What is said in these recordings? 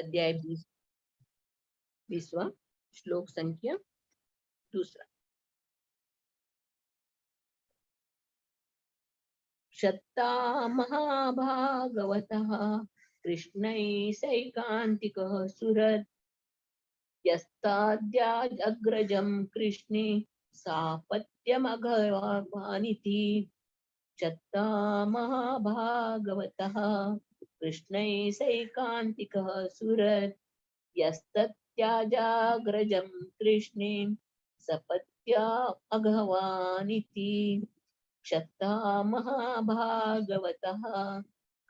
अध्याय 20वां, श्लोक संख्या 2। शत्ता महाभागवतः कृष्णैसैकान्तिकः सुहृत् यस्ताद्याजग्रजं कृष्णे सापत्यमघवानिति। शत्ता महाभागवतः कृष्णैसैकान्तिकः सुहृत् यस्तत्याजाग्रजं कृष्णे सपत्या अघवानिति। शत्ता महाभागवतः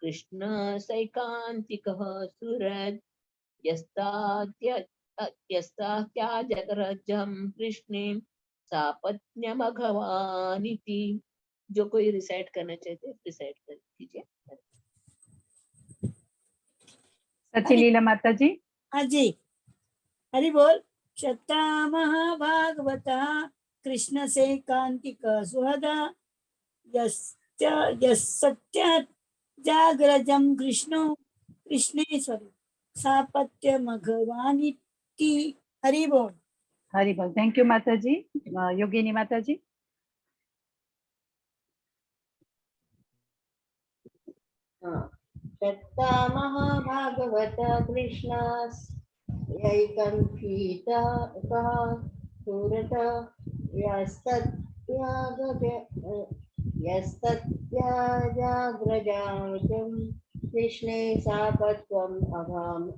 कृष्ण सैकान्तिकः सुहृत् यस्तात्याजग्रजं कृष्णे सापत्न्यमघवानिति। जो कोई रिसाइट करना चाहते रिसाइट कर दीजिए। सचीलीला माता जी। हाँ जी, हरि बोल। शत्ता महाभागवता कृष्ण से कांतिक सुहृदा यस्सत्याजाग्रजं कृष्णेश्वरी सापत्य मघवानिति। हरि बोल। हरि बोल। थैंक यू माता जी। योगिनी माता जी। शत्ता महाभागवत कृष्ण ऐकंठीतः सुरत यस्तत्याजाग्रजां कृष्णे सापत्वम् अघवम्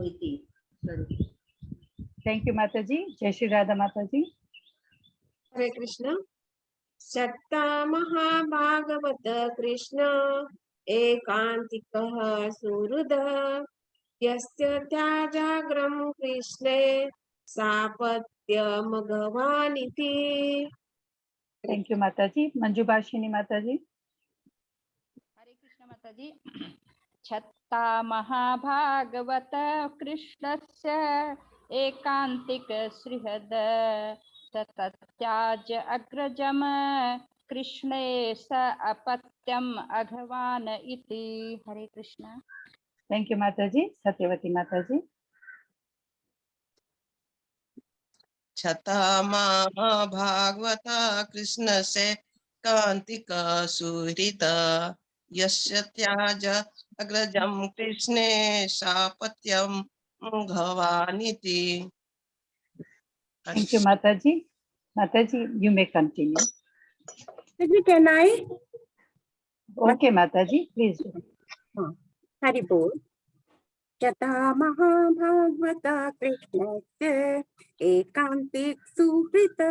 इति। थैंक यू माता जी। जय श्री राधा माता जी। हरे कृष्ण। शत्ता महाभागवत कृष्ण एकांतिकः सुहृदः यस्य त्याजाग्रं कृष्णे सापत्यमघवानिति। थैंक यू माता जी। मंजू भाषिनी माता जी। हरे कृष्ण माता जी। छत्ता महाभागवत कृष्णस्य एकांतिक सुहृद तत्याज अग्रजम कृष्णे स अपत्यम अघवान इति। हरे कृष्ण। थैंक यू माता जी। सत्यवती माता जी। छता महाभागवता कृष्ण से कांतिक सुहृद यस्य त्याज अग्रजं कृष्णे सापत्यम घवानिति। थैंक यू माता जी। माता जी you may continue. Can I? Okay माता जी प्लीज। हरि बोल। शता महाभागवता कृष्णस्य एकांतिक सुहृद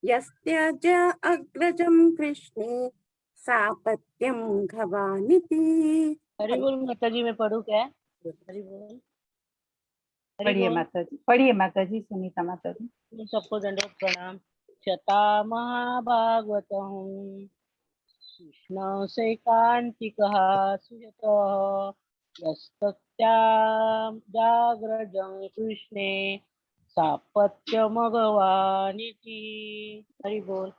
यस्त्याज अग्रजं कृष्णे सापत्यं घवानिति। हरि बोल माता जी। मैं पढ़ूं क्या? हरि बोल। पढ़िए माता जी। पढ़िए माता जी। सुनीता माता जी। सबको दंडवत प्रणाम। शता महाभागवतः कृष्ण सैकांतिकः सुहृदः यस्तत्याजाग्रजं कृष्णे सापत्यमघवानिति। हरि बोल।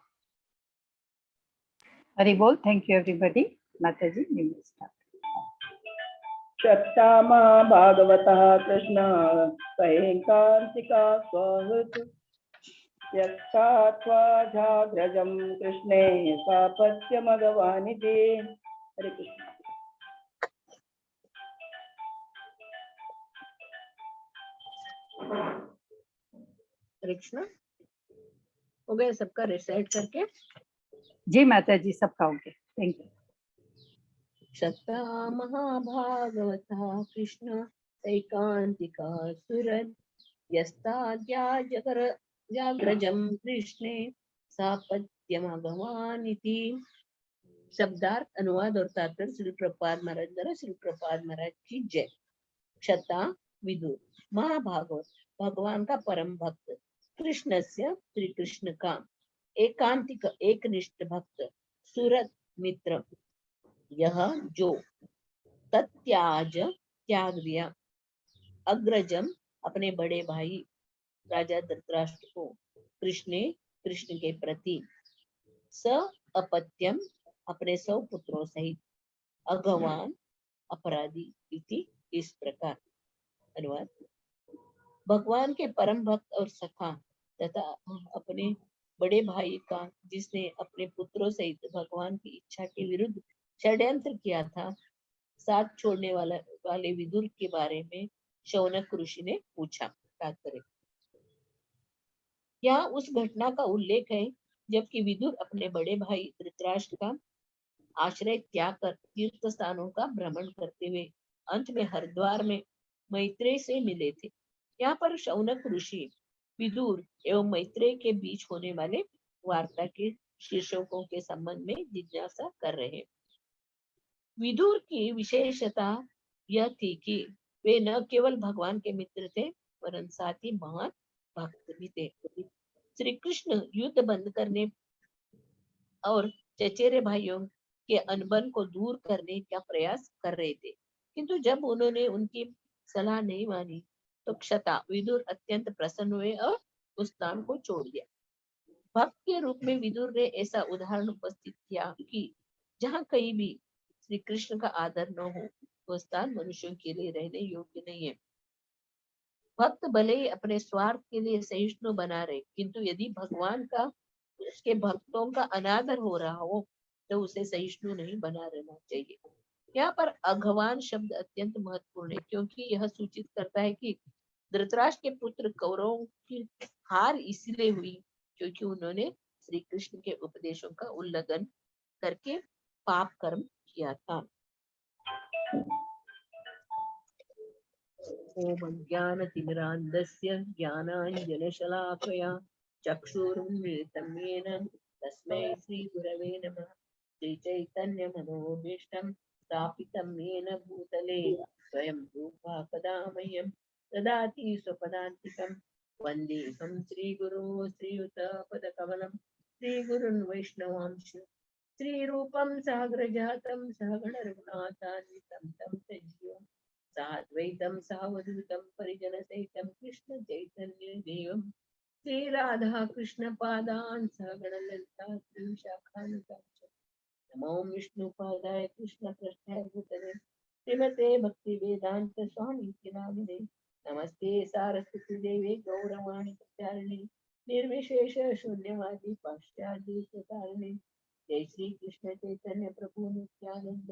हरि बोल। Thank you everybody. माता जी यू मे स्टार्ट। शत्ता महाभागवतः कृष्ण सैकांतिका सुहृत् यस्तात्याजाग्रजं कृष्णे सापत्यमघवानिति। हरे कृष्ण। कृष्ण हो गया सबका रिसाइट करके? जी माता जी सबका हो गया। Thank you. शत्ता महाभागवतः कृष्ण सैकान्तिकः सुहृत् यस्ताद्याजग्रजं कृष्णे सापत्यमघवानिति। शब्दार्थ, अनुवाद और तात्पर्य श्री प्रभुपाद महाराज द्वारा। श्री प्रभुपाद महाराज की जय। शता विदुर, महाभागवत भगवान का परम भक्त, कृष्णस्य श्री कृष्ण का, एकांतिक एकनिष्ठ भक्त, सुहृद मित्र, यह जो तत्याज त्याग दिया, अग्रजम अपने बड़े भाई राजा धृतराष्ट्र को, कृष्ण के प्रति, स अपत्यम अपने 100 पुत्रों सहित, अघवान अपराधी इति इस प्रकार। अनुवाद। भगवान के परम भक्त और सखा तथा अपने बड़े भाई का, जिसने अपने पुत्रों सहित भगवान की इच्छा के विरुद्ध षड्यंत्र किया था, साथ छोड़ने वाले विदुर के बारे में शौनक ऋषि ने पूछा। तात्पर्य। यहाँ उस घटना का उल्लेख है जबकि विदुर अपने बड़े भाई धृतराष्ट्र का आश्रय त्याग कर तीर्थ स्थानों का भ्रमण करते हुए अंत में हरिद्वार में मैत्रेय से मिले थे। यहाँ पर शौनक ऋषि विदुर एवं मैत्रेय के बीच होने वाले वार्ता के शीर्षकों के संबंध में जिज्ञासा कर रहे हैं। विदुर की विशेषता यह थी कि वे न केवल भगवान के मित्र थे वरन साथ ही महान भक्त भी थे। श्री कृष्ण युद्ध बंद करने और चचेरे भाइयों के अनबन को दूर करने का प्रयास कर रहे थे, किंतु जब उन्होंने उनकी सलाह नहीं मानी तो क्षता विदुर अत्यंत प्रसन्न हुए और उस स्थान को छोड़ दिया। भक्त के रूप में विदुर ने ऐसा उदाहरण उपस्थित किया कि जहाँ कहीं भी श्री कृष्ण का आदर न हो वो स्थान मनुष्यों के लिए रहने योग्य नहीं है। भक्त भले ही अपने स्वार्थ के लिए सहिष्णु बना रहे, किंतु यदि भगवान का उसके भक्तों का अनादर हो रहा हो तो उसे सहिष्णु नहीं बना रहना चाहिए। यहाँ पर अघवान शब्द अत्यंत महत्वपूर्ण है, क्योंकि यह सूचित करता है कि धृतराष्ट्र के पुत्र कौरवों की हार इसलिए हुई क्योंकि उन्होंने श्री कृष्ण के उपदेशों का उल्लंघन करके पाप कर्म किया था। ओम अज्ञानतिमिरान्धस्य ज्ञानाञ्जनशलाकया चक्षुरुन्मिलितं येन तस्मै श्रीगुरवे नमः। श्रीचैतन्यमनोभीष्टं स्थापितं येन भूतले स्वयं रूपा कदा मह्यं ददाति स्वपदान्तिकं। वन्देऽहं श्रीगुरो श्रीयुतपदकमलं श्रीगुरुन् वैष्णवांश श्रीरूपं साग्रजातं सहगण रघुनाथान्वितं तं सजीवम् साद्वैतं सावधूतं परिजनसहितं कृष्ण चैतन्य देवं श्री राधा कृष्ण पादान् सहगण ललिता श्रीविशाखान्वितांश्च नमो विष्णुपादाय कृष्ण पृष्ठाय भूतले श्रीमते भक्ति वेदांत स्वामी नामिने नमस्ते सारस्वती देवे गौरवाणी प्रचारिणे निर्विशेष शून्यवादी पाश्चात्य तारिणे। जय श्री कृष्ण चैतन्य प्रभु नित्यानंद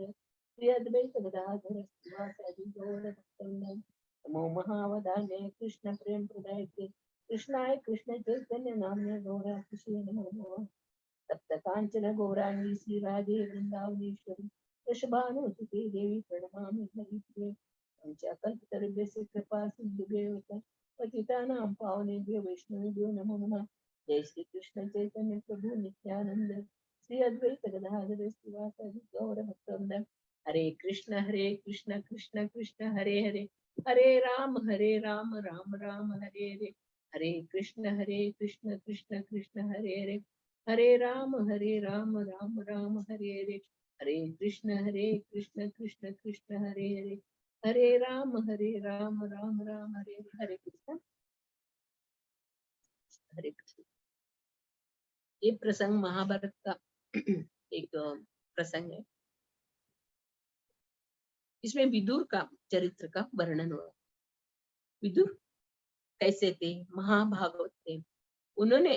श्री अद्वैत गदाधर श्रीवासादि गौर भक्तवृंद। नमो महावदान्य कृष्ण प्रेम प्रदायते कृष्णाय कृष्ण चैतन्य नाम्ने गौरात्मने नमो नमः। तप्त कांचन गौरांगी श्री राधे वृंदावनेश्वरी वृषभानुसुते देवी प्रणमामि हरिप्रिये। पंचाकल्पतरुभ्यस्य कृपा सिन्धुभ्यो पतितानां पावनेभ्यो वैष्णवेभ्यो नमो नमः। जय श्री कृष्ण चैतन्य प्रभु नित्यानंद श्री अद्वैत गदाधर श्रीवासादि गौर भक्तवृंद। हरे कृष्ण कृष्ण कृष्ण हरे हरे हरे राम राम राम हरे हरे। हरे कृष्ण कृष्ण कृष्ण हरे हरे हरे राम राम राम हरे हरे। हरे कृष्ण कृष्ण कृष्ण हरे हरे हरे राम राम राम हरे हरे। हरे कृष्ण हरे कृष्ण। ये प्रसंग महाभारत का एक प्रसंग है। इसमें विदुर का चरित्र का वर्णन हुआ। विदुर कैसे थे, महाभागवत थे, उन्होंने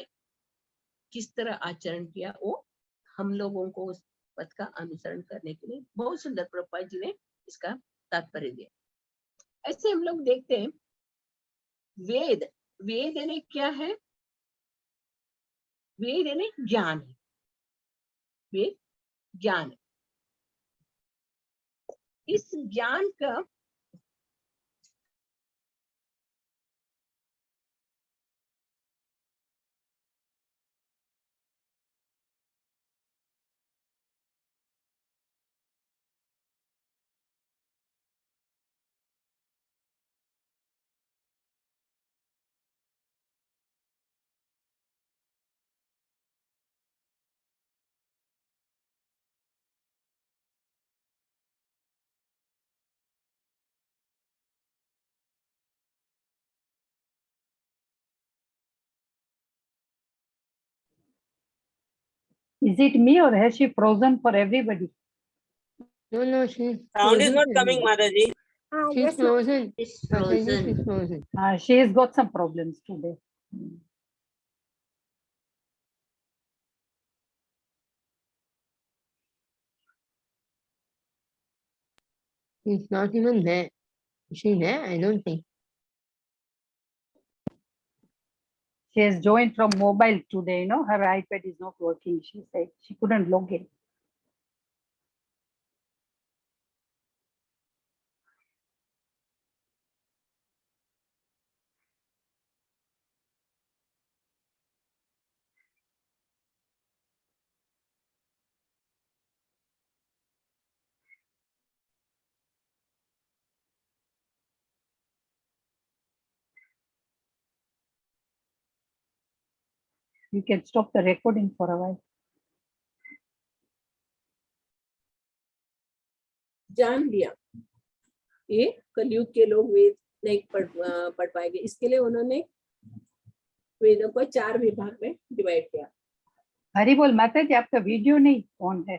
किस तरह आचरण किया वो हम लोगों को उस पथ का अनुसरण करने के लिए बहुत सुंदर प्रभुपाद जी ने इसका तात्पर्य दिया। ऐसे हम लोग देखते हैं वेद, वेद यानी क्या है? वेद यानी ज्ञान है। वेद ज्ञान है। इस ज्ञान का Is it me or has she frozen for everybody? No, she Sound is not coming, Mataji. Yes, ma'am. frozen. It's Mataji, frozen. she's frozen. She has got some problems today. She's not even there. Is she there? I don't think. She has joined from mobile today, her iPad is not working. She said she couldn't log in. You can stop the recording for a while. जान लिया ये कलयुग के लोग वेद नहीं पढ़ पाएंगे, इसके लिए उन्होंने वेदों को 4 विभाग में डिवाइड किया। हरी बोल माता जी, आपका वीडियो नहीं ऑन है।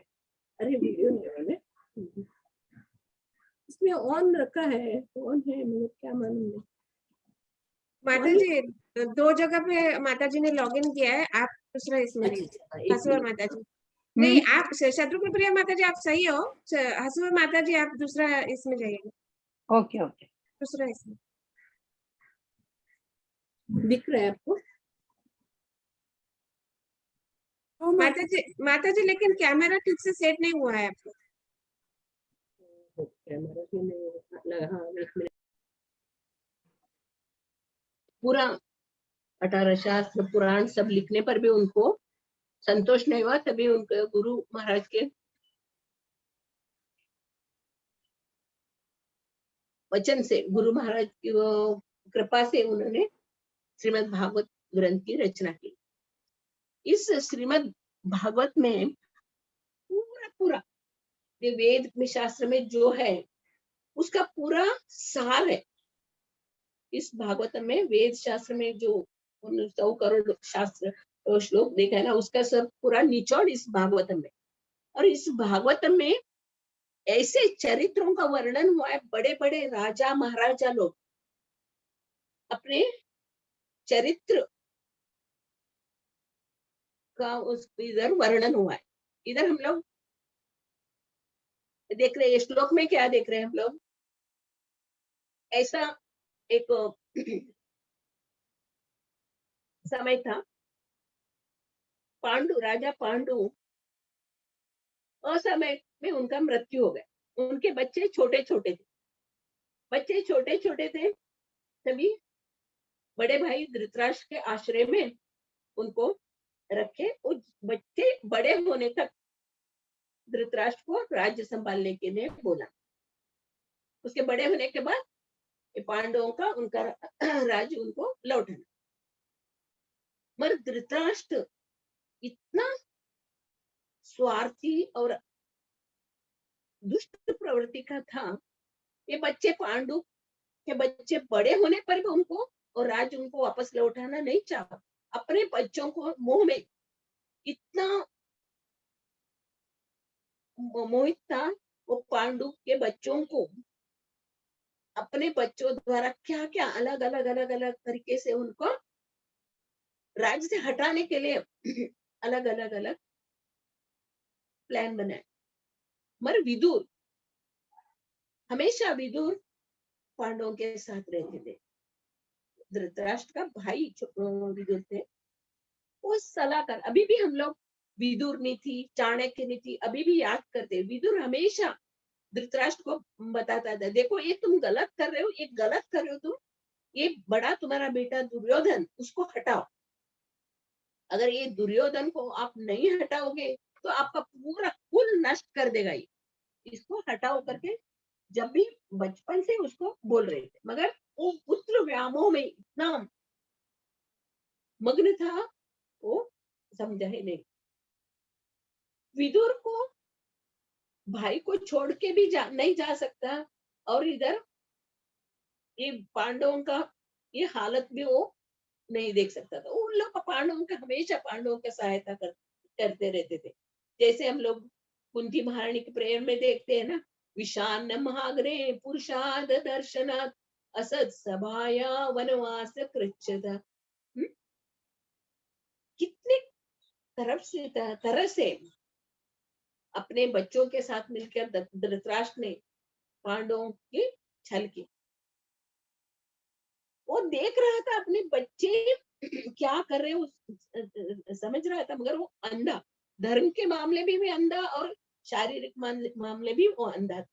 अरे वीडियो नहीं मैंने इसमें ऑन रखा है, ऑन है मुझे क्या मालूम नहीं। माता जी 2 जगह पे माता जी ने लॉगिन किया है, आप दूसरा इसमें एक हसुआ माता जी नहीं, आप शत्रुघ्न प्रिया माता जी आप सही हो, हसुआ माता जी आप दूसरा इसमें जाइए, ओके ओके। दूसरा इसमें दिख रहा है आपको? माता जी लेकिन कैमरा ठीक से सेट नहीं हुआ है आपको। कैमरा भी नहीं लगा। हाँ, एक मिनट। पूरा 18 शास्त्र पुराण सब लिखने पर भी उनको संतोष नहीं हुआ, तभी उनके गुरु महाराज के वचन से, गुरु महाराज की वो कृपा से उन्होंने श्रीमद् भागवत ग्रंथ की रचना की। इस श्रीमद् भागवत में पूरा ये वेद में शास्त्र में जो है उसका पूरा सार है। इस भागवत में वेद शास्त्र में जो 100 करोड़ शास्त्र श्लोक देखा है ना, उसका सब पूरा निचोड़ इस भागवत में। और इस भागवत में ऐसे चरित्रों का वर्णन हुआ है, बड़े बड़े राजा महाराजा लोग अपने चरित्र का उस इधर वर्णन हुआ है। इधर हम लोग देख रहे हैं, श्लोक में क्या देख रहे हैं हम लोग, ऐसा एक समय था, राजा पांडु असमय में उनका मृत्यु हो गया। उनके बच्चे छोटे छोटे थे, तभी बड़े भाई धृतराष्ट्र के आश्रय में उनको रखे। उस बच्चे बड़े होने तक धृतराष्ट्र को राज्य संभालने के लिए बोला। उसके बड़े होने के बाद पांडवों का उनका राज्य उनको लौटाना। मगर धृतराष्ट्र इतना स्वार्थी और दुष्ट प्रवृत्ति का था, ये बच्चे पांडु के बच्चे बड़े होने पर भी उनको और राज्य उनको वापस लौटाना नहीं चाहा। अपने बच्चों को मोह में इतना मोहित था, वो पांडु के बच्चों को अपने बच्चों द्वारा क्या क्या अलग अलग तरीके से उनको राज्य से हटाने के लिए अलग अलग प्लान बनाए। मगर विदुर हमेशा पांडवों के साथ रहते थे। धृतराष्ट्र का भाई विदुर थे, वो सलाहकार। अभी भी हम लोग विदुर नीति, चाणक्य नीति अभी भी याद करते। विदुर हमेशा धृतराष्ट्र को बताता था, देखो ये तुम गलत कर रहे हो, ये गलत कर रहे हो तुम, ये बड़ा तुम्हारा बेटा दुर्योधन, उसको हटाओ। अगर ये दुर्योधन को आप नहीं हटाओगे तो आपका पूरा कुल नष्ट कर देगा, ये इसको हटाओ करके जब भी बचपन से उसको बोल रहे थे। मगर वो पुत्र व्यामोह में इतना मग्न था, वो समझा ही नहीं। विदुर को भाई को छोड़ के भी नहीं जा सकता, और इधर ये पांडवों का ये हालत भी वो नहीं देख सकता था। उन लोग पांडवों का हमेशा पांडवों का सहायता करते रहते थे। जैसे हम लोग कुंती महारानी के प्रेयर में देखते हैं ना, विषान्न महाग्रे पुरुषाद दर्शनात् असत सभाया वनवास कृच्छ्यत। कितने तरह से अपने बच्चों के साथ मिलकर धृतराष्ट्र ने पांडवों की छल की। वो देख रहा था अपने बच्चे क्या कर रहे हो, समझ रहा था, मगर वो अंधा, धर्म के मामले भी अंधा और शारीरिक मामले भी वो अंधा।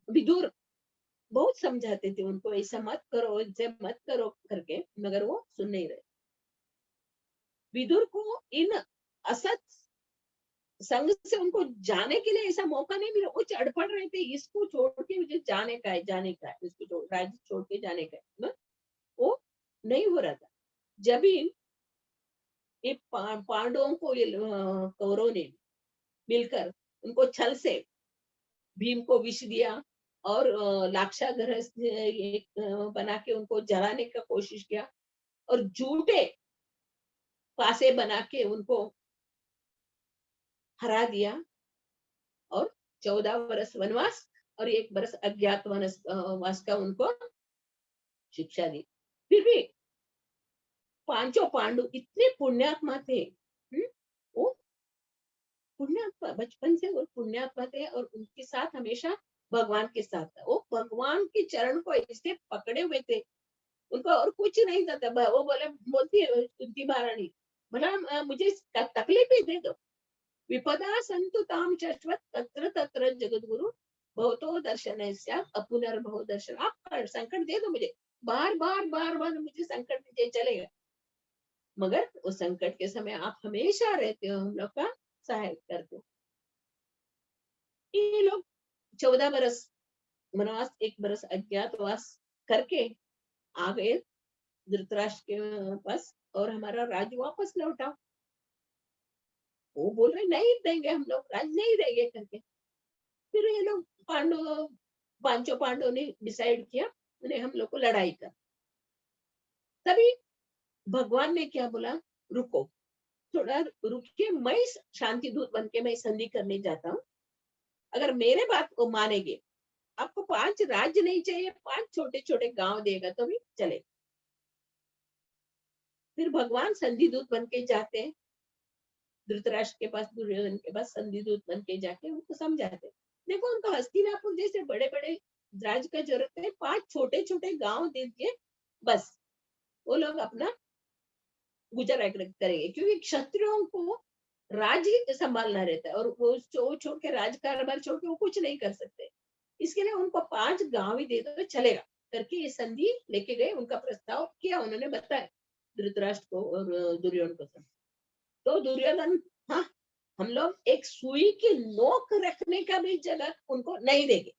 विदुर बहुत समझाते थे उनको, ऐसा मत करो, ऐसे मत करो करके, मगर वो सुन नहीं रहे। विदुर को इन असत संघ से उनको जाने के लिए ऐसा मौका नहीं मिला। वो चढ़ पड़ रहे थे, इसको छोड़ के मुझे जाने का है, इसको छोड़, राज्य छोड़ के जाने का है, वो नहीं हो रहा था। जब ही ये पांडवों को ये कौरवों ने मिलकर उनको छल से भीम को विष दिया और लाक्षागृह बना के उनको जलाने का कोशिश किया और झूठे पासे बना के उनको हरा दिया और 14 वर्ष वनवास और 1 वर्ष अज्ञातवास का उनको शिक्षा दी। फिर भी पांचों पांडु इतने पुण्यात्मा थे, वो पुण्यात्मा बचपन से, वो पुण्यात्मा थे और उनके साथ हमेशा भगवान के साथ था। वो भगवान के चरण को ऐसे पकड़े हुए थे, उनको और कुछ नहीं था। वो बोलती है कुंती महारानी, भला मुझे तकलीफ ही दे दो, विपदा संतु ताम शाश्वत तत्र तत्र जगत गुरु भवतो दर्शन अपुनर्भव दर्शन। आप संकट दे दो मुझे, बार बार मुझे संकट दीजिए, चलेगा, मगर उस संकट के समय आप हमेशा रहते हो, हम लोग का सहायता करते हो। ये लोग 14 बरस वनवास, 1 बरस अज्ञातवास करके आ गए धृतराष्ट्र के पास और हमारा राज्य वापस लौटाओ। वो बोल रहे नहीं देंगे, हम लोग राज्य नहीं देंगे करके। फिर ये लोग पांचों पांडवों ने डिसाइड किया उन्हें हम लोग को लड़ाई कर। तभी भगवान ने क्या बोला, रुको थोड़ा रुकिए, मैं शांति दूत बन के मैं संधि करने जाता हूँ, अगर मेरे बात को मानेंगे, आपको 5 राज्य नहीं चाहिए, 5 छोटे छोटे गांव देगा तो भी चले। फिर भगवान संधि दूत बन के जाते हैं धृतराष्ट्र के पास, दुर्योधन के पास, संधि दूत बन के जाके उनको समझाते, देखो उनको हस्तिनापुर जैसे बड़े बड़े राज्य का जरूरत है, 5 छोटे छोटे गांव दे दिए, बस वो लोग अपना गुजर करेंगे, क्योंकि क्षत्रियों को राज्य संभालना रहता है और वो छोड़ के राज कारभार छोड़ के वो कुछ नहीं कर सकते। इसके लिए उनको 5 गांव ही दे दो चलेगा करके ये संधि लेके गए। उनका प्रस्ताव किया, उन्होंने बताया धृतराष्ट्र को और दुर्योधन को। तो दुर्योधन, हाँ हम लोग एक सुई की नोक रखने का भी जगह उनको नहीं देंगे।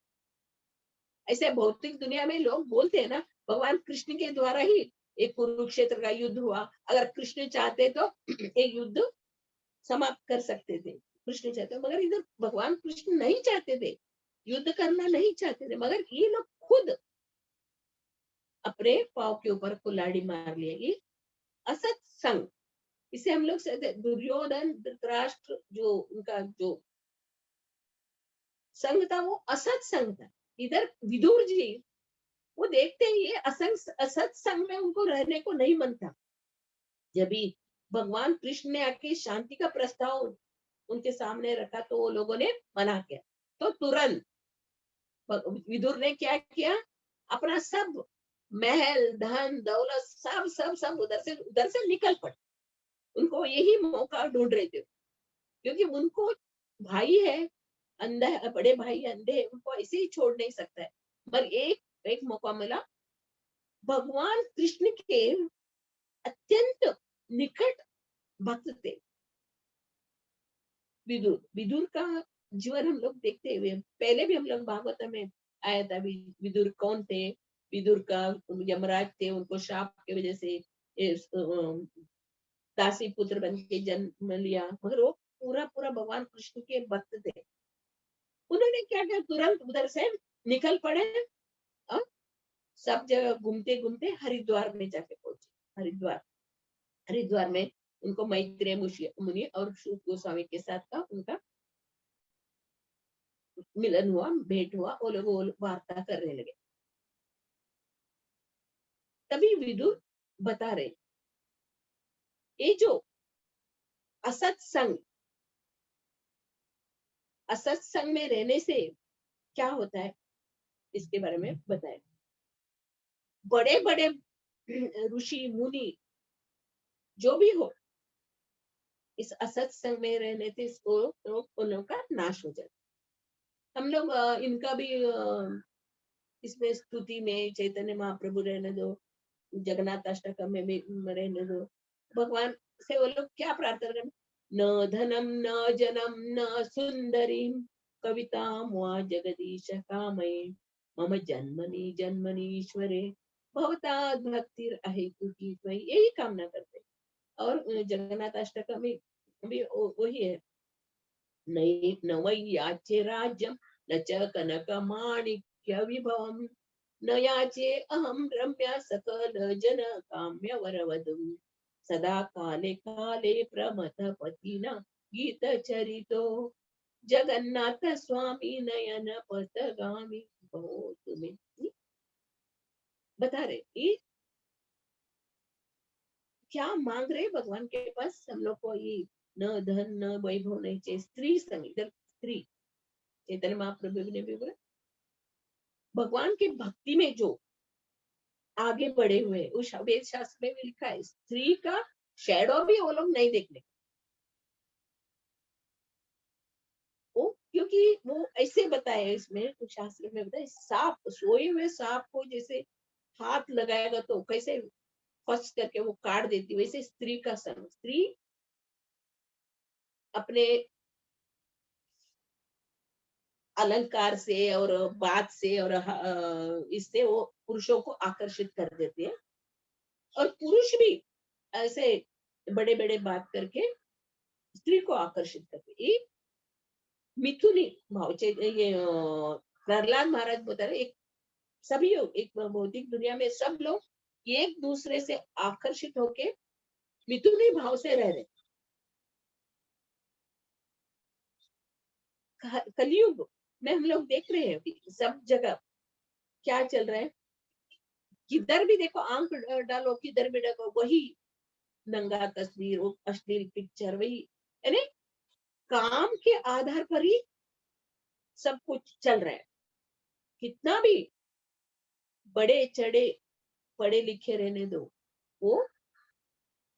ऐसे भौतिक दुनिया में लोग बोलते हैं ना, भगवान कृष्ण के द्वारा ही एक कुरुक्षेत्र का युद्ध हुआ, अगर कृष्ण चाहते तो एक युद्ध समाप्त कर सकते थे, कृष्ण चाहते, मगर इधर भगवान कृष्ण नहीं चाहते थे, युद्ध करना नहीं चाहते थे, मगर ये लोग खुद अपने पाव के ऊपर कुल्हाड़ी मार लिए। ये असत संग, इसे हम लोग दुर्योधन धृतराष्ट्र जो उनका जो संग था वो असत संग था। इधर विदुर जी वो देखते हैं ये असत संग में उनको रहने को नहीं मन था। जब भी भगवान कृष्ण ने आके शांति का प्रस्ताव उनके सामने रखा तो वो लोगों ने मना किया, तो तुरंत विदुर ने क्या किया, अपना सब महल धन दौलत सब सब सब उधर से निकल पड़े। उनको यही मौका ढूंढ रहे थे, क्योंकि उनको भाई है अंधा है, बड़े भाई अंधे, उनको ऐसे ही छोड़ नहीं सकता है। पर एक मौका मिला, भगवान कृष्ण के अत्यंत निकट भक्त थे विदुर। विदुर का जीवन हम लोग देखते हुए, पहले भी हम लोग भागवत में आया था विदुर कौन थे। विदुर का यमराज थे, उनको शाप की वजह से दासी पुत्र बन के जन्म लिया, मगर वो पूरा भगवान कृष्ण के भक्त थे। उन्होंने क्या किया, तुरंत उधर से निकल पड़े और सब जगह घूमते घूमते हरिद्वार में जाके पहुंचे। हरिद्वार में उनको मैत्रेय मुनि और शुक गोस्वामी के साथ का उनका मिलन हुआ, भेंट हुआ, वो लोग वार्ता करने लगे। तभी विदुर बता रहे, ये जो असत्संग, असत्संग में रहने से क्या होता है इसके बारे में बताए। बड़े बड़े ऋषि मुनि जो भी हो, इस असत्संग में रहने से इसको उन लोगों का नाश हो जाता। हम लोग इनका भी इसमें स्तुति में चैतन्य महाप्रभु रहने दो, जगन्नाथ अष्टकम में भी रहने दो, भगवान से वो लोग क्या प्रार्थना करें, न धनम न जनम न सुंदरी कविता मुआ जगदीश कामये मम जन्मनि जन्मनि ईश्वरे भवता भक्तिर अहेतु की, यही कामना करते। और जगन्नाथ अष्टकम में भी वही है, न वै याचे राज्यम न च कनक माणिक्य विभवम न याचे अहम रम्या सकल जन काम्य वरवधुम सदा काले काले प्रमथ पतिना गीत चरितो जगन्नाथ स्वामी नयन पथगामी भो तुम्हें। बता रहे ये क्या मांग रहे भगवान के पास। हम लोग को ये न धन न वैभव नहीं चाहिए, स्त्री संग, इधर स्त्री चैतन्य महाप्रभु ने भी बोला, भगवान की भक्ति में जो आगे बढ़े हुए, उस वेद शास्त्र में भी लिखा है स्त्री का शैडो भी वो लोग नहीं देखने, वो क्योंकि वो ऐसे बताया इसमें, कुछ शास्त्र में बताया, सांप, सोए हुए सांप को जैसे हाथ लगाएगा तो कैसे फस करके वो काट देती, वैसे स्त्री का संग, स्त्री अपने अलंकार से और बात से और इससे वो पुरुषों को आकर्षित कर देती है, और पुरुष भी ऐसे बड़े बड़े बात करके स्त्री को आकर्षित करते। ये मिथुनी भाव, ये प्रहलाद महाराज बता रहे, एक सभी लोग, एक भौतिक दुनिया में सब लोग एक दूसरे से आकर्षित होके मिथुनी भाव से रह रहे। कलयुग में हम लोग देख रहे हैं अभी सब जगह क्या चल रहा है, किधर भी देखो आंख डालो, किधर भी देखो वही नंगा तस्वीर, वो अश्लील पिक्चर, वही यानी काम के आधार पर ही सब कुछ चल रहा है। कितना भी बड़े चढ़े पढ़े लिखे रहने दो, वो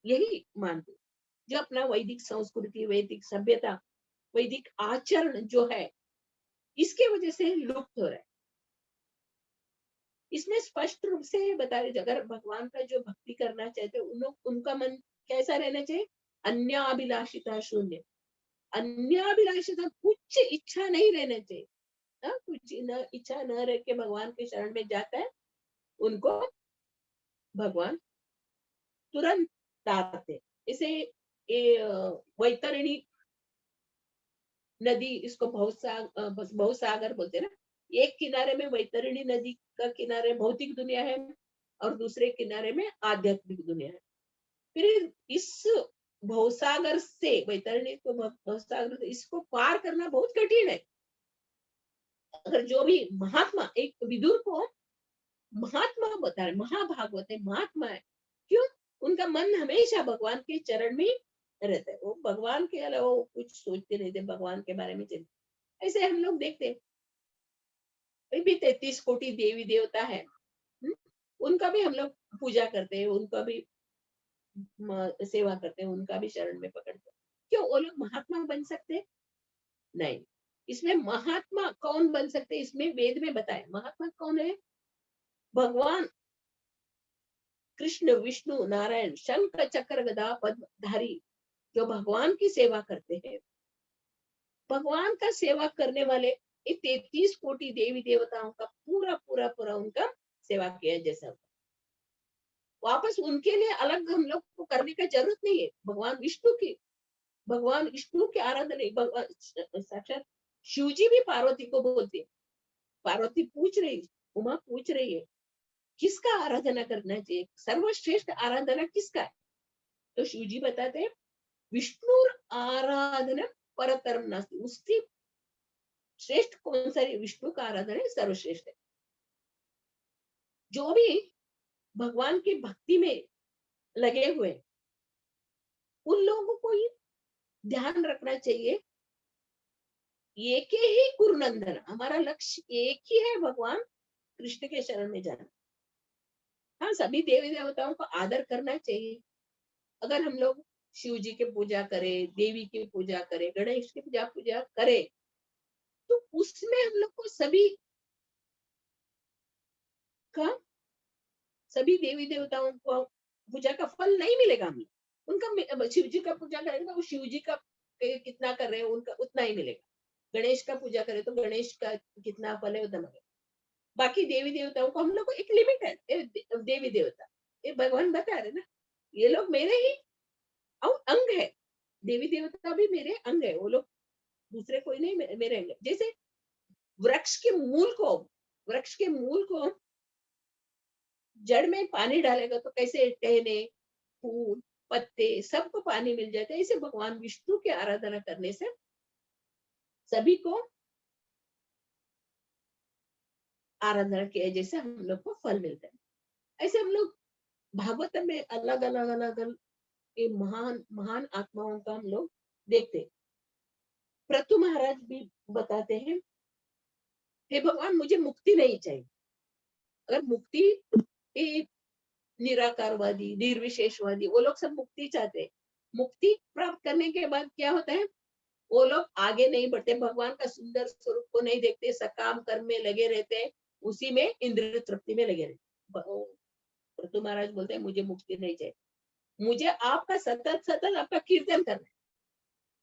यही मानते, जो अपना वैदिक संस्कृति, वैदिक सभ्यता, वैदिक आचरण जो है, इसके वजह से लुप्त हो रहा है। इसमें स्पष्ट रूप से बता रहे, अगर भगवान का जो भक्ति करना चाहते उन लोग, उनका मन कैसा रहना चाहिए, अन्याभिलाषिता शून्य, अन्याभिलाषिता, कुछ इच्छा नहीं रहना चाहिए। कुछ इच्छा न रह के भगवान के शरण में जाता है, उनको भगवान तुरंत तारते। इसे वैतरणी नदी, इसको बहुसागर बोलते हैं ना, एक किनारे में वैतरणी नदी का किनारे भौतिक दुनिया है और दूसरे किनारे में आध्यात्मिक दुनिया है। फिर इस भवसागर से, वैतरणी को भवसागर, इसको पार करना बहुत कठिन है। अगर जो भी महात्मा, एक विदुर को महात्मा बता रहे, महाभागवत है, महात्मा है, क्यों, उनका मन हमेशा भगवान के चरण में रहता है, वो भगवान के अलावा वो कुछ सोचते नहीं थे, भगवान के बारे में चिंता। ऐसे हम लोग देखते हैं भी 33 कोटि देवी देवता है, उनका भी हम लोग पूजा करते हैं, उनका भी सेवा करते हैं, उनका भी शरण में पकड़ते हैं। क्यों वो लोग महात्मा बन सकते नहीं। इसमें महात्मा कौन बन सकते, इसमें वेद में बताया महात्मा कौन है, भगवान कृष्ण, विष्णु, नारायण, शंख चक्र गदा पद्मधारी, जो भगवान की सेवा करते हैं, भगवान का सेवा करने वाले 33 कोटि देवी देवताओं का पूरा पूरा पूरा उनका सेवा किया जैसा, वापस उनके लिए अलग हम लोग को करने का जरूरत नहीं है। भगवान विष्णु की आराधना, भगवान साक्षात शिव जी भी पार्वती को बोलते, पार्वती पूछ रही, उमा पूछ रही है किसका आराधना करना चाहिए, सर्वश्रेष्ठ आराधना किसका है, तो शिव जी बताते हैं विष्णु आराधना परतरम नास्ति, उसकी श्रेष्ठ कौन सा है? विष्णु का आराधना है सर्वश्रेष्ठ है। जो भी भगवान की भक्ति में लगे हुए उन लोगों को ही ध्यान रखना चाहिए, एक ही गुरुनंदन, हमारा लक्ष्य एक ही है, भगवान कृष्ण के शरण में जाना। हाँ, सभी देवी देवताओं को आदर करना चाहिए। अगर हम लोग शिव जी की पूजा करें, देवी की पूजा करें, गणेश की पूजा करें, तो उसमें हम लोग को सभी देवी देवताओं को पूजा का फल नहीं मिलेगा। हमें उनका शिव जी का पूजा करेंगे वो शिव जी का कितना कर रहे हैं उनका उतना ही मिलेगा। गणेश का पूजा करें तो गणेश का कितना फल है उतना मिलेगा। बाकी देवी देवताओं को हम लोग को एक लिमिट है। देवी देवता ये भगवान बता रहे ना, ये लोग मेरे ही अंग है, देवी देवता भी मेरे अंग है, वो लोग दूसरे कोई नहीं, मेरे अंग है। जैसे वृक्ष के मूल को जड़ में पानी डालेगा तो कैसे टहने, फूल, पत्ते सबको पानी मिल जाता है। इसे भगवान विष्णु की आराधना करने से सभी को आराधना किए जैसे हम लोग को फल मिलता है। ऐसे हम लोग भागवत में अलग अलग ये महान महान आत्माओं का हम लोग देखते। प्रतु महाराज भी बताते हैं, हे भगवान मुझे मुक्ति नहीं चाहिए। अगर मुक्ति ये निराकारवादी, निर्विशेषवादी, वो लोग सब मुक्ति चाहते हैं। मुक्ति प्राप्त करने के बाद क्या होता है, वो लोग आगे नहीं बढ़ते, भगवान का सुंदर स्वरूप को नहीं देखते, सकाम कर्म में लगे रहते हैं, उसी में इंद्रिय तृप्ति में लगे रहते। प्रतु महाराज बोलते हैं मुझे मुक्ति नहीं चाहिए, मुझे आपका सतत आपका कीर्तन करना है।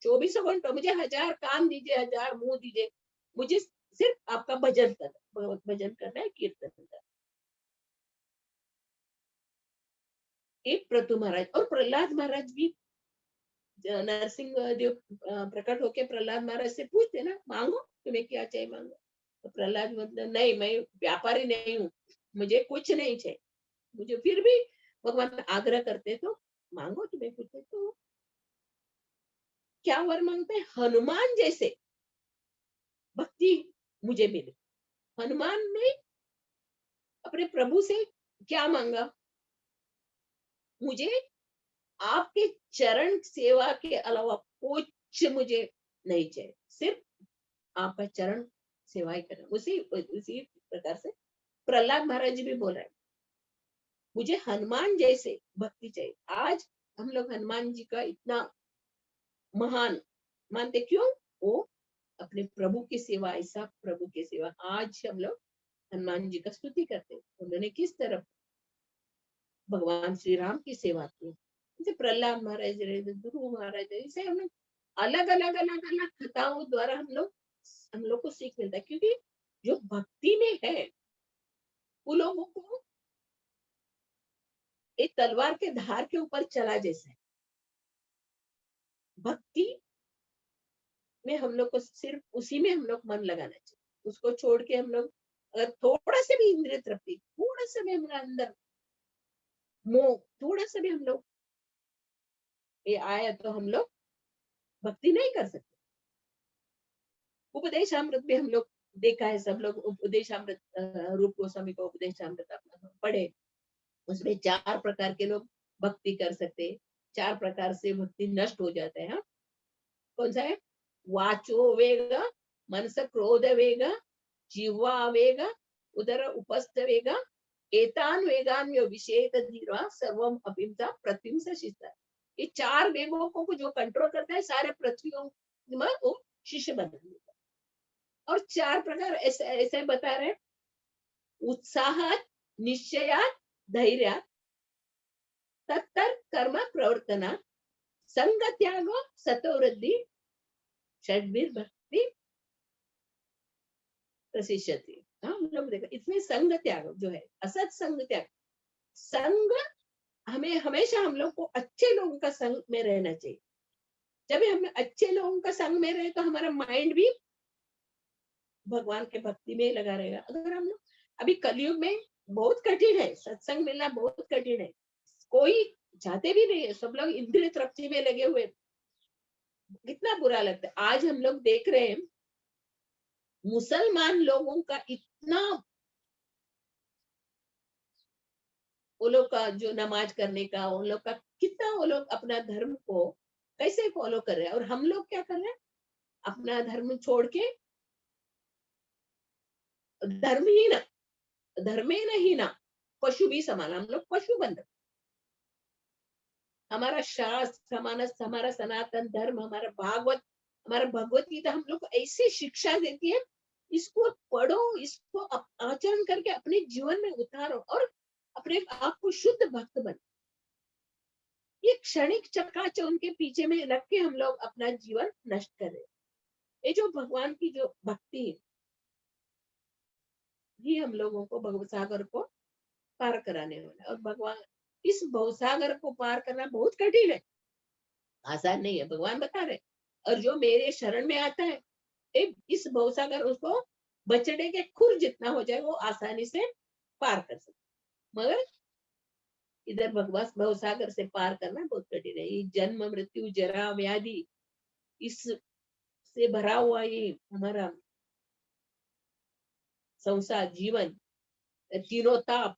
24 घंटों मुझे 1000 कान दीजिए, 1000 मुंह दीजिए, मुझे सिर्फ आपका भजन करना, भजन करना है, कीर्तन करना है। एक प्रतु महाराज और प्रहलाद महाराज भी, नरसिंह देव प्रकट होके प्रहलाद महाराज से पूछते ना, मांगो तुम्हें क्या चाहिए मांगो। तो प्रहलाद मतलब नहीं, मैं व्यापारी नहीं हूँ, मुझे कुछ नहीं चाहिए। मुझे फिर भी भगवान आग्रह करते तो मांगो तुम्हें कुछ। तो क्या वर मांगते हैं, हनुमान जैसे भक्ति मुझे मिले। हनुमान ने अपने प्रभु से क्या मांगा, मुझे आपके चरण सेवा के अलावा कुछ मुझे नहीं चाहिए, सिर्फ आपका चरण सेवा ही करना। उसी प्रकार से प्रहलाद महाराज जी भी बोल रहे हैं, मुझे हनुमान जैसे भक्ति चाहिए। आज हम लोग हनुमान जी का इतना महान मानते, क्यों? वो अपने प्रभु की सेवा, ऐसा प्रभु की सेवा। आज हम लोग हनुमान जी का स्तुति करते हैं, उन्होंने किस तरह भगवान श्री राम की सेवा की। जैसे प्रहलाद महाराज रहे, ध्रुव महाराज, इसे हम लोग अलग अलग कथाओं द्वारा हम लोग को सीख मिलता है। क्योंकि जो भक्ति में है वो लोगों को एक तलवार के धार के ऊपर चला जैसा है। भक्ति में हम लोग को सिर्फ उसी में हम लोग मन लगाना चाहिए, उसको छोड़ के हम लोग अगर थोड़ा से भी इंद्रिय तृप्ति, थोड़ा सा भी हमारे अंदर मोह, थोड़ा सा भी हम लोग ये आया तो हम लोग भक्ति नहीं कर सकते। उपदेशामृत भी हम लोग देखा है, सब लोग उपदेशामृत, रूप गोस्वामी को उपदेशामृत अपना पढ़े, उसमें 4 प्रकार के लोग भक्ति कर सकते, 4 प्रकार से भक्ति नष्ट हो जाता है। कौन सा है? वाचो वेग, मनस क्रोध वेग, जीवा वेग, उदर उपस्थ वेग, एतान वेगान यो विषेत धीरा सर्वम अपिंसा प्रतिंसा शिष्टा। ये 4 वेगों को जो कंट्रोल करता है, सारे पृथ्वियों में वो शिष्य बना देता है। और 4 प्रकार ऐसे बता रहे, उत्साहात, निश्चयात, धैर्यात, तत्तर कर्म प्रवर्तना, संग त्यागो, सतोवृद्धि, षड्वीर भक्ति प्रशिष्यति। हम लोग देखो इसमें संग त्याग जो है, असत संग त्याग। संग हमें हमेशा हम लोग को अच्छे लोगों का संग में रहना चाहिए। जब हम अच्छे लोगों का संग में रहे तो हमारा माइंड भी भगवान के भक्ति में लगा रहेगा। अगर हम लोग अभी कलयुग में बहुत कठिन है, सत्संग मिलना बहुत कठिन है, कोई चाहते भी नहीं है, सब लोग इंद्रिय तृप्ति में लगे हुए, कितना बुरा लगता है। आज हम लोग देख रहे हैं मुसलमान लोगों का इतना, वो लोग का जो नमाज करने का, उन लोग का कितना, वो लोग अपना धर्म को कैसे फॉलो कर रहे हैं, और हम लोग क्या कर रहे हैं, अपना धर्म छोड़ के धर्महीन, धर्मेण पशु भी समान, हम लोग पशु बन रहे। हमारा शास्त्र, हमारा सनातन धर्म, हमारा भागवत, हमारा भगवत गीता हम लोग को ऐसी शिक्षा देती है, इसको पढ़ो, इसको आचरण करके अपने जीवन में उतारो और अपने आप को शुद्ध भक्त बनो। ये क्षणिक चकाचौंध के पीछे में लग के हम लोग अपना जीवन नष्ट कर रहे हैं। ये जो भगवान की जो भक्ति है, ये हम लोगों को भगवत सागर को पार कराने वाला है। और भगवान, इस भवसागर को पार करना बहुत कठिन है, आसान नहीं है, भगवान बता रहे। और जो मेरे शरण में आता है, इस भवसागर उसको बचने के खुर जितना हो जाए, वो आसानी से पार कर सकते। मगर इधर भगवान भवसागर से पार करना बहुत कठिन है। ये जन्म मृत्यु जरा व्याधि, इस से भरा हुआ ये हमारा संसार जीवन, तीनों ताप,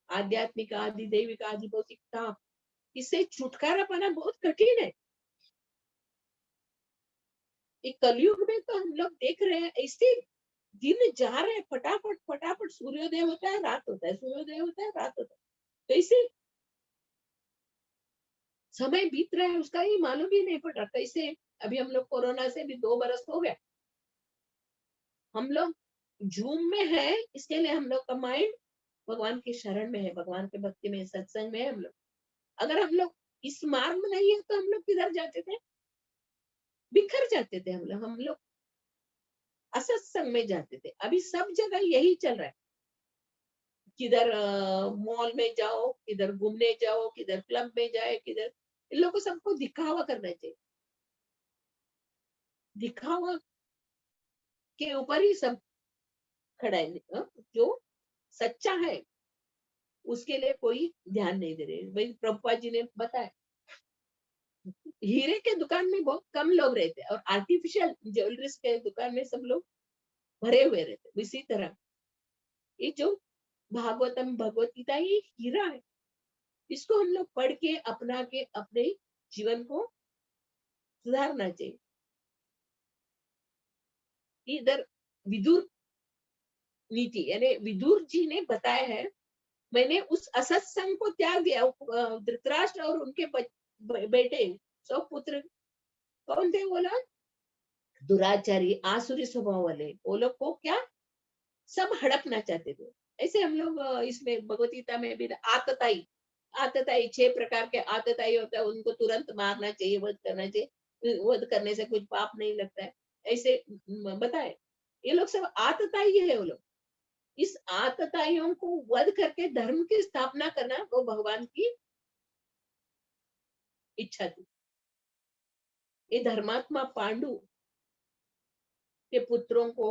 आध्यात्मिक, आदि दैविक, आदि भौतिक ताप, इससे छुटकारा पाना बहुत कठिन है। एक कलयुग में तो हम लोग देख रहे हैं, ऐसे दिन जा रहे हैं, फटाफट फटाफट, सूर्योदय होता है, रात होता है, सूर्योदय होता है, रात होता है, कैसे समय बीत रहा है उसका ही मालूम भी नहीं पड़ रहा। कैसे अभी हम लोग कोरोना से भी 2 बरस हो गया, हम लोग जूम में है, इसके लिए हम लोग का माइंड भगवान की शरण में है, भगवान के भक्ति में, सत्संग में है हम लोग। अगर हम लोग इस मार्ग में नहीं है तो हम लोग किधर जाते थे, बिखर जाते थे हम लोग असत्संग में जाते थे। अभी सब जगह यही चल रहा है, किधर मॉल में जाओ, किधर घूमने जाओ, किधर क्लब में जाए, किधर, इन लोगों को सबको दिखावा करना चाहिए, दिखावा के ऊपर ही सब खड़ा है। जो सच्चा है उसके लिए कोई ध्यान नहीं दे रहे। भाई प्रभुपाद जी ने बताया, हीरे के दुकान में बहुत कम लोग रहते और आर्टिफिशियल ज्वेलरीज के दुकान में सब लोग भरे हुए रहते। इसी तरह ये जो भागवतम भगवत गीता, ये हीरा है, इसको हम लोग पढ़ के अपना के अपने जीवन को सुधारना चाहिए। इधर विदुर नीति, यानी विदुर जी ने बताया है, मैंने उस असत्संग को त्याग दिया। धृतराष्ट्र और उनके बेटे, सब पुत्र कौन थे, बोला दुराचारी, आसुरी स्वभाव वाले, वो लोग को क्या सब हड़पना चाहते थे। ऐसे हम लोग इसमें भगवत गीता में भी आतताई, 6 प्रकार के आतताई होता है, उनको तुरंत मारना चाहिए, वध करना चाहिए, वध करने से कुछ पाप नहीं लगता है, ऐसे बताए। ये लोग सब आतताई है। वो लोग इस आतताइयों को वध करके धर्म की स्थापना करना, वो भगवान की इच्छा थी। ये धर्मात्मा पांडु के पुत्रों को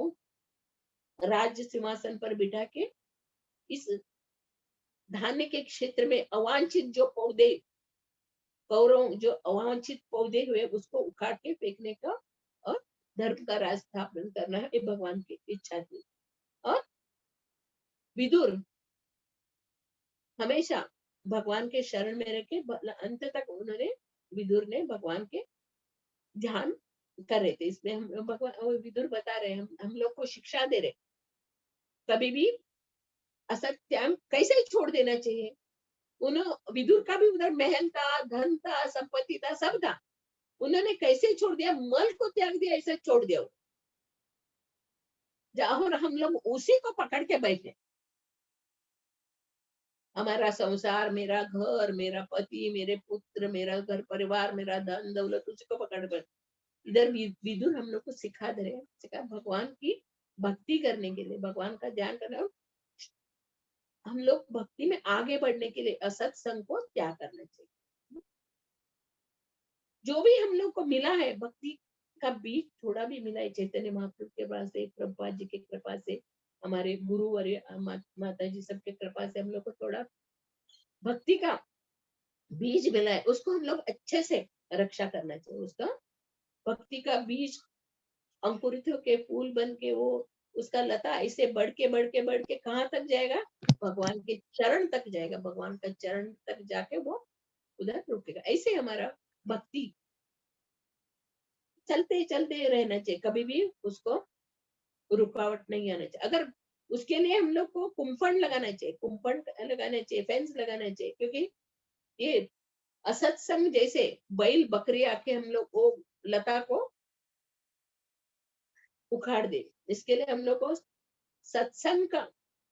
राज्य सिंहासन पर बिठा के इस धान्य के क्षेत्र में अवांछित जो पौधे, कौरव जो अवांछित पौधे हुए, उसको उखाड़ के फेंकने का और धर्म का राज स्थापन करना है, ये भगवान की इच्छा थी। और विदुर हमेशा भगवान के शरण में रह के अंत तक उन्होंने, विदुर ने भगवान के ध्यान कर रहे थे। इसमें हम भगवान विदुर बता रहे हैं, हम लोग को शिक्षा दे रहे, कभी भी असत्य कैसे छोड़ देना चाहिए। उन्होंने, विदुर का भी उधर महल था, धन था, संपत्ति था, सब था, उन्होंने कैसे छोड़ दिया, मल को त्याग दिया, ऐसे छोड़ दिया। और हम लोग उसी को पकड़ के बैठे, हमारा संसार, मेरा घर, मेरा पति, मेरे पुत्र, मेरा घर परिवार, मेरा धन दौलत, उसको पकड़ कर इधर विदुर हम लोग को सिखा दे रहे हैं, सिखा भगवान की भक्ति करने के लिए, भगवान का ध्यान करना, हम लोग भक्ति में आगे बढ़ने के लिए असत्संग को त्याग करना चाहिए। जो भी हम लोग को मिला है, भक्ति का बीज थोड़ा भी मिला है, चैतन्य महाप्रभु के कृपा से, प्रभुपाद जी की कृपा से, हमारे गुरुवर्य माता जी सबके कृपा से हम लोग को थोड़ा भक्ति का बीज मिला है, उसको हम लोग अच्छे से रक्षा करना चाहिए। उसका भक्ति का बीज अंकुरित होके फूल बन के वो उसका लता ऐसे बढ़ के कहाँ तक जाएगा, भगवान के चरण तक जाएगा, भगवान का चरण तक जाके वो उधर रुकेगा। ऐसे हमारा भक्ति चलते चलते रहना चाहिए, कभी भी उसको रुकावट नहीं आना चाहिए। अगर उसके लिए हम लोग को कुंफन लगाना चाहिए, कुंफन लगाना चाहिए, फेंस लगाना चाहिए, क्योंकि ये असत्संग जैसे बैल बकरी आके हम लोग को लता को उखाड़ दे, इसके लिए हम लोग को सत्संग का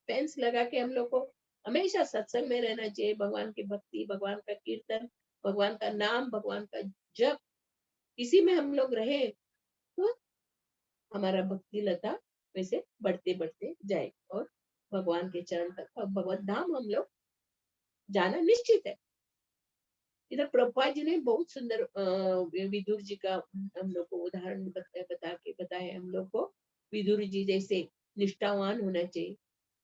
फेंस लगा के हम लोग को हमेशा सत्संग में रहना चाहिए। भगवान की भक्ति, भगवान का कीर्तन, भगवान का नाम, भगवान का जप, इसी में हम लोग रहे तो हमारा भक्ति लता वैसे बढ़ते बढ़ते जाए और भगवान के चरण तक और भगवत धाम हम लोग जाना निश्चित है। इधर प्रभुपाद जी ने बहुत सुंदर विदुर जी का हम लोग को उदाहरण बताए हम लोग को। विदुर जी जैसे निष्ठावान होना चाहिए,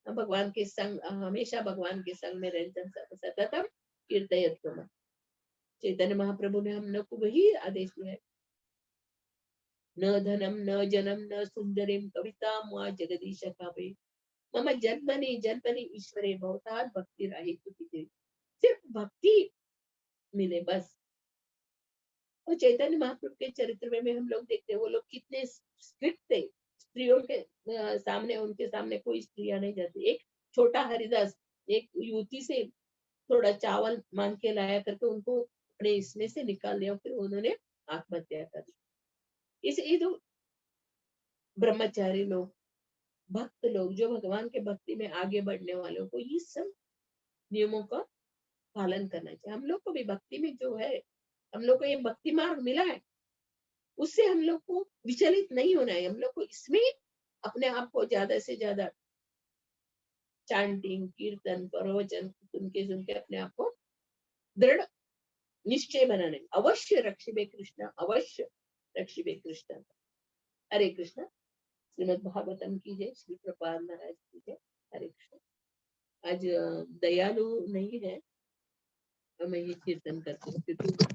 भगवान के संग, हमेशा भगवान के संग में रहकर सततम कीर्तयत्वम। चैतन्य महाप्रभु ने हम लोग को वही आदेश दिया है, न धनम न जनम न सुंदरिम कविता मुआ जगदीश कावे मम जन्मनि ईश्वरे भवतात् भक्ति राहितु। सिर्फ भक्ति मिले बस। और चैतन्य महाप्रभु के चरित्र में हम लोग देखते हैं वो लोग कितने स्ट्रिक्ट थे, स्त्रियों के सामने, उनके सामने कोई स्त्रियां नहीं जाती। एक छोटा हरिदास एक युवती से थोड़ा चावल मांग के लाया करके उनको अपने इसमें से निकाल दिया, फिर उन्होंने आत्महत्या कर दी। इस तो ब्रह्मचारी लोग, भक्त लोग, जो भगवान के भक्ति में आगे बढ़ने वालों को ये सब नियमों का पालन करना चाहिए। हम लोग को भी भक्ति में जो है, हम लोग को ये भक्ति मार्ग मिला है, उससे हम लोग को विचलित नहीं होना है। हम लोग को इसमें अपने आप को ज्यादा से ज्यादा चांटिंग, कीर्तन, प्रवचन सुन के अपने आप को दृढ़ निश्चय बनाने, अवश्य रक्षिबे कृष्ण, अवश्य रक्षिबे कृष्ण। हरे कृष्ण। श्रीमद् भागवतम की जय, श्री प्रभुपाद महाराज की जय। हरे कृष्ण। आज दयालु नहीं है, मैं ये कीर्तन करती हूँ क्योंकि